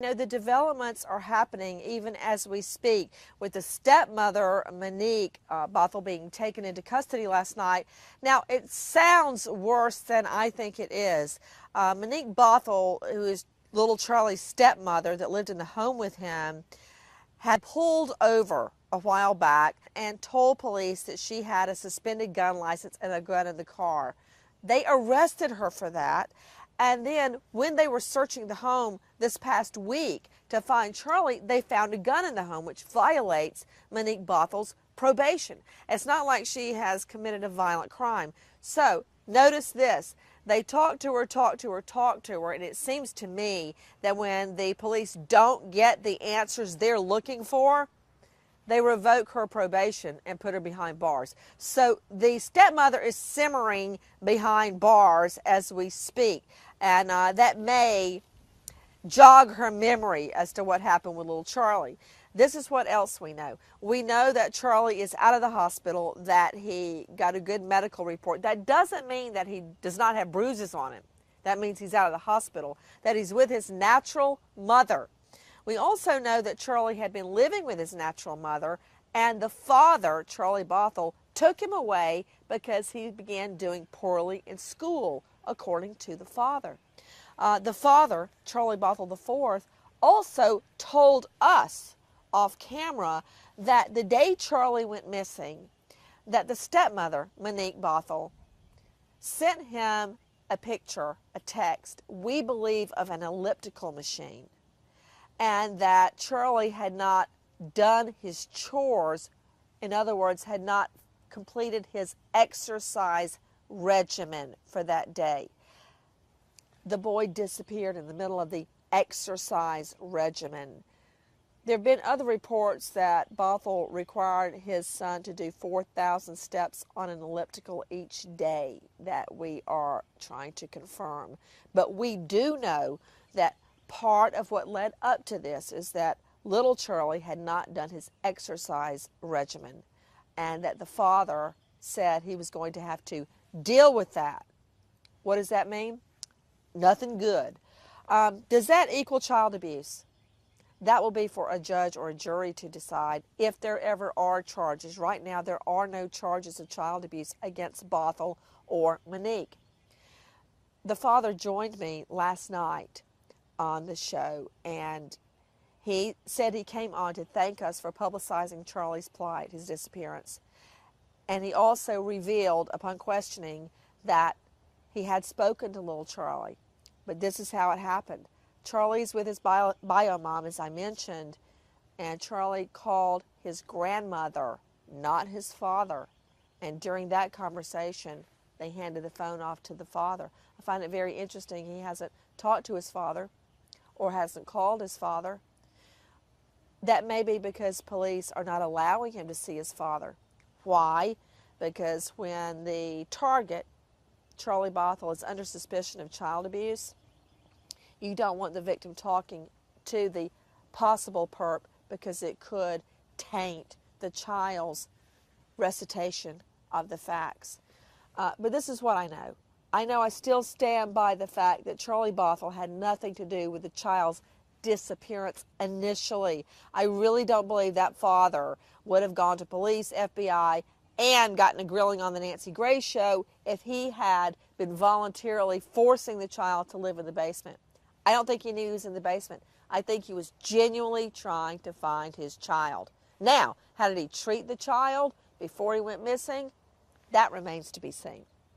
You know, the developments are happening even as we speak, with the stepmother, Monique Bothuell, being taken into custody last night. Now, it sounds worse than I think it is. Monique Bothuell, who is little Charlie's stepmother that lived in the home with him, had pulled over a while back and told police that she had a suspended gun license and a gun in the car. They arrested her for that. And then when they were searching the home this past week to find Charlie, they found a gun in the home, which violates Monique Bothuell's probation. It's not like she has committed a violent crime. So notice this. They talk to her, and it seems to me that when the police don't get the answers they're looking for, they revoke her probation and put her behind bars. So the stepmother is simmering behind bars as we speak, and that may jog her memory as to what happened with little Charlie. This is what else we know. We know that Charlie is out of the hospital, that he got a good medical report. That doesn't mean that he does not have bruises on him. That means he's out of the hospital, that he's with his natural mother. We also know that Charlie had been living with his natural mother, and the father, Charlie Bothuell, took him away because he began doing poorly in school, according to the father. The father, Charlie Bothuell IV, also told us off camera that the day Charlie went missing, that the stepmother, Monique Bothuell, sent him a picture, a text, we believe, of an elliptical machine, and that Charlie had not done his chores, in other words, had not completed his exercise regimen for that day. The boy disappeared in the middle of the exercise regimen. There have been other reports that Bothuell required his son to do 4,000 steps on an elliptical each day that we are trying to confirm. But we do know that part of what led up to this is that little Charlie had not done his exercise regimen, and that the father said he was going to have to deal with that. What does that mean? Nothing good. Does that equal child abuse? That will be for a judge or a jury to decide if there ever are charges. Right now, there are no charges of child abuse against Bothuell or Monique. The father joined me last night on the show, and he said he came on to thank us for publicizing Charlie's plight, his disappearance. And he also revealed, upon questioning, that he had spoken to little Charlie. But this is how it happened. Charlie's with his bio mom, as I mentioned, and Charlie called his grandmother, not his father. And during that conversation, they handed the phone off to the father. I find it very interesting he hasn't talked to his father or hasn't called his father. That may be because police are not allowing him to see his father. Why? Because when the target, Charlie Bothuell, is under suspicion of child abuse, you don't want the victim talking to the possible perp because it could taint the child's recitation of the facts. But this is what I know. I still stand by the fact that Charlie Bothuell had nothing to do with the child's disappearance initially. I really don't believe that father would have gone to police, FBI, and gotten a grilling on the Nancy Grace show if he had been voluntarily forcing the child to live in the basement. I don't think he knew he was in the basement. I think he was genuinely trying to find his child. Now, how did he treat the child before he went missing? That remains to be seen.